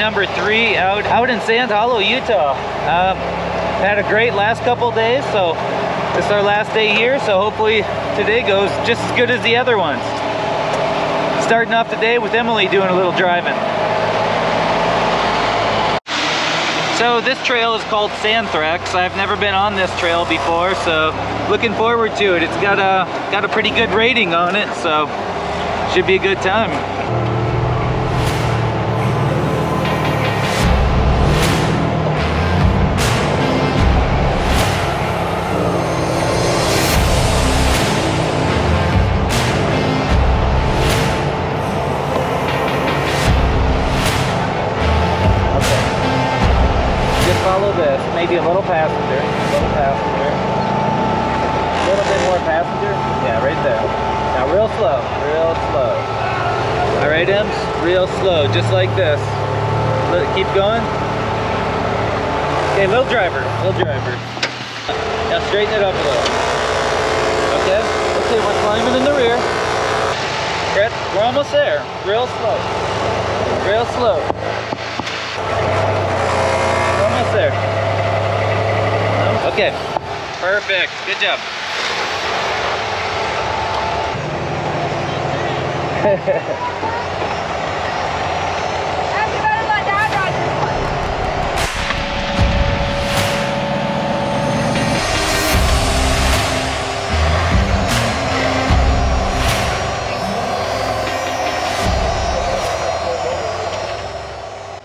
number 3 out in Sand Hollow, Utah. Had a great last couple days, so this is our last day here, so hopefully today goes just as good as the other ones. Starting off the day with Emily doing a little driving. So this trail is called Sandthrax. I've never been on this trail before, so looking forward to it. It's got a pretty good rating on it, so should be a good time. Follow this, maybe a little passenger, a little bit more passenger, yeah, right there. Now real slow, all right, Ems, real slow, just like this. Keep going. Okay, little driver. Now straighten it up a little. Okay, we're climbing in the rear. We're almost there, real slow. There. Okay, perfect, good job.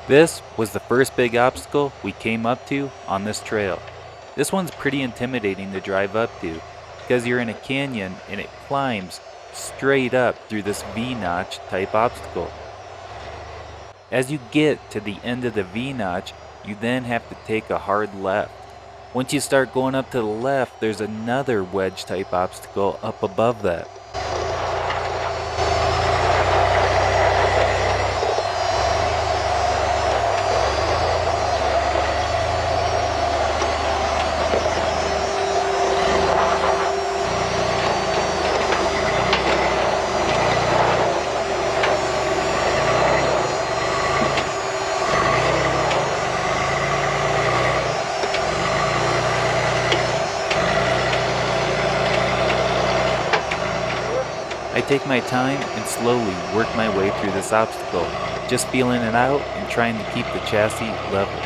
This was the first big obstacle we came up to on this trail. This one's pretty intimidating to drive up to because you're in a canyon and it climbs straight up through this V-notch type obstacle. As you get to the end of the V-notch, you then have to take a hard left. Once you start going up to the left, there's another wedge type obstacle up above that. I take my time and slowly work my way through this obstacle, just feeling it out and trying to keep the chassis level.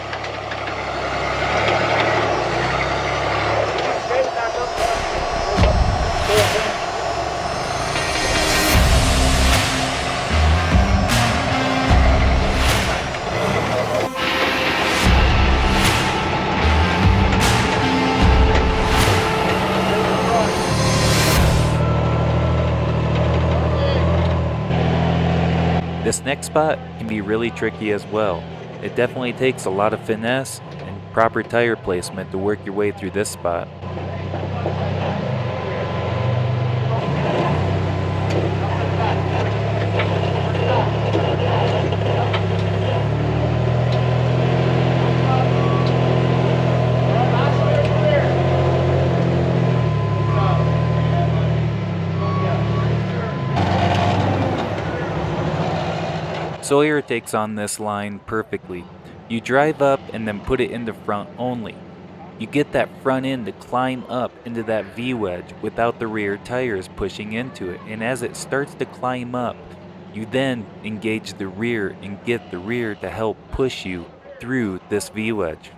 This next spot can be really tricky as well. It definitely takes a lot of finesse and proper tire placement to work your way through this spot. Sawyer takes on this line perfectly. You drive up and then put it in the front only. You get that front end to climb up into that V-wedge without the rear tires pushing into it, and as it starts to climb up, you then engage the rear and get the rear to help push you through this V-wedge.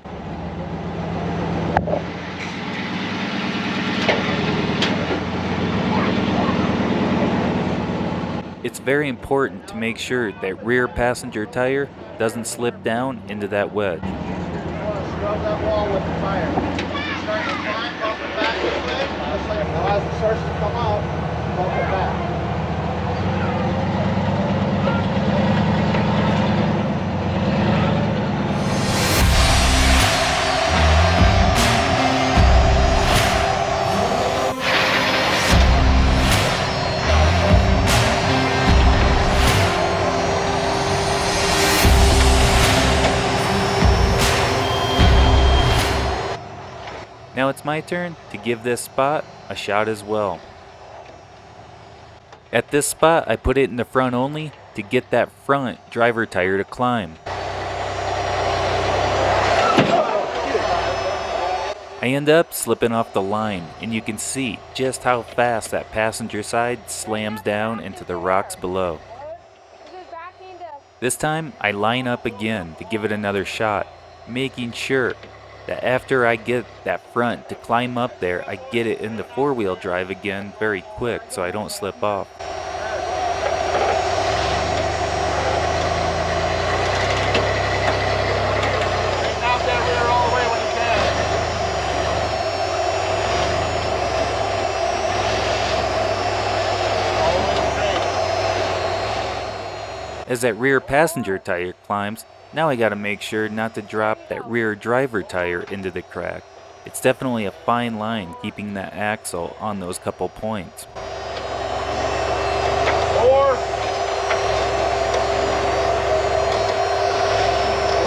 It's very important to make sure that rear passenger tire doesn't slip down into that wedge. You want to scrub that wall with the tire. Start to climb, bump it back a little bit. Just like as it starts to come out, bump it back. Now it's my turn to give this spot a shot as well. At this spot, I put it in the front only to get that front driver tire to climb. I end up slipping off the line, and you can see just how fast that passenger side slams down into the rocks below. This time, I line up again to give it another shot, making sure that after I get that front to climb up there, I get it into four-wheel drive again very quick so I don't slip off. As that rear passenger tire climbs, now I gotta make sure not to drop that rear driver tire into the crack. It's definitely a fine line keeping that axle on those couple points. 4.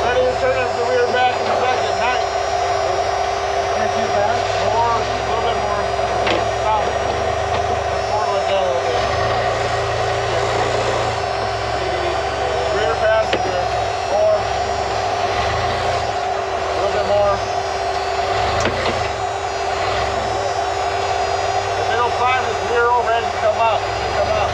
Ready to turn up the rear back in a second. Nice. Can't too fast. More, a little bit more. Stop. Forward like that a little bit. Rear passenger. 4. A little bit more. If they don't climb this rear overhead, you come up. Come up.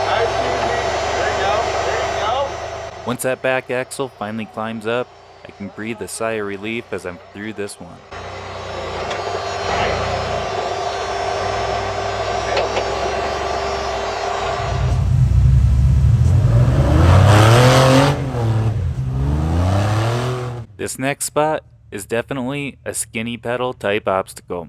Nice, easy. There you go. There you go. Once that back axle finally climbs up, I can breathe a sigh of relief as I'm through this one. This next spot is definitely a skinny pedal type obstacle.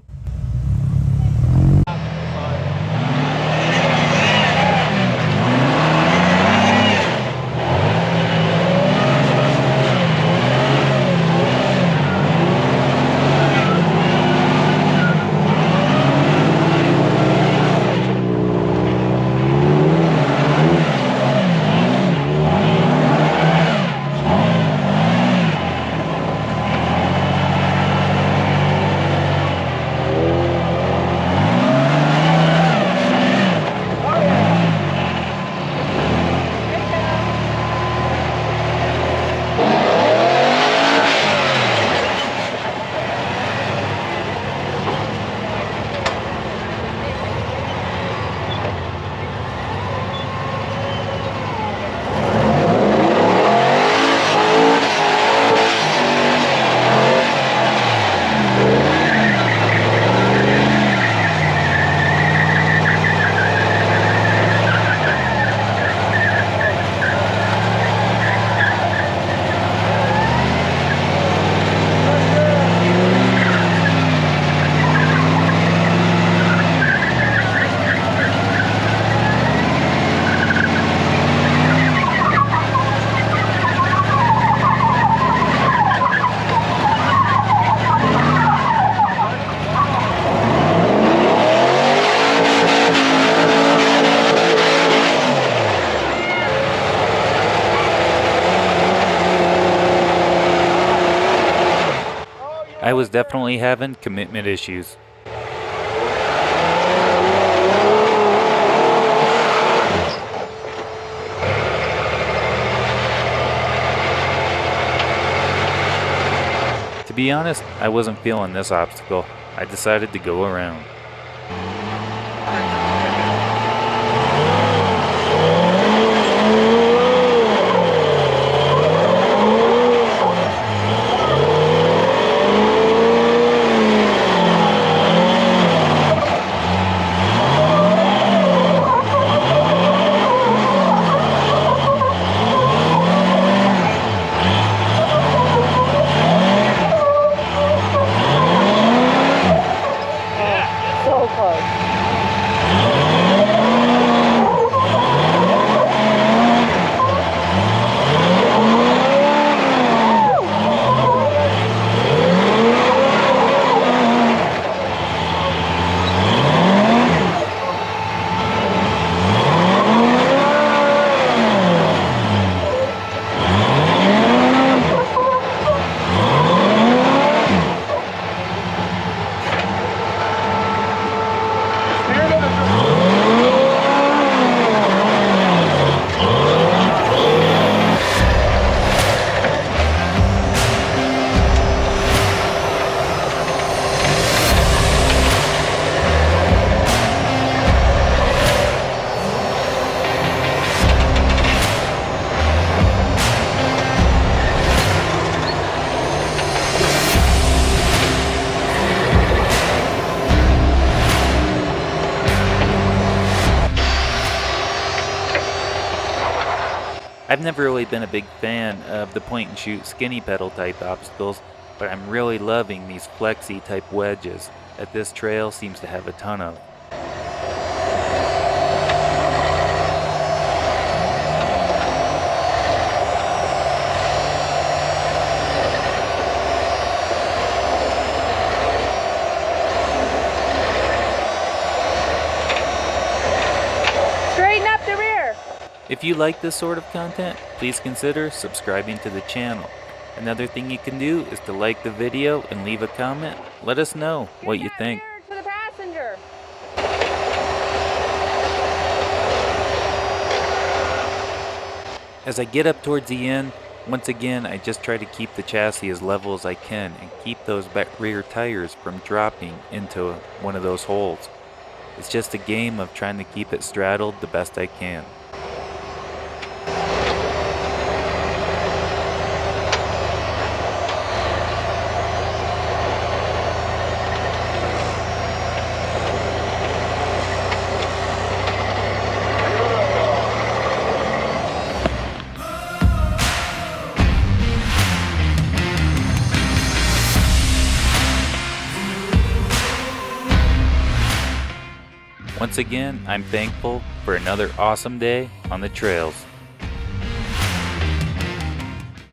I was definitely having commitment issues. To be honest, I wasn't feeling this obstacle. I decided to go around. So close. I've never really been a big fan of the point and shoot skinny pedal type obstacles, but I'm really loving these flexi type wedges that this trail seems to have a ton of. Straighten up the rear. If you like this sort of content, please consider subscribing to the channel. Another thing you can do is to like the video and leave a comment. Let us know what you think. To the passenger. As I get up towards the end, once again I just try to keep the chassis as level as I can and keep those back rear tires from dropping into one of those holes. It's just a game of trying to keep it straddled the best I can. Once again, I'm thankful for another awesome day on the trails.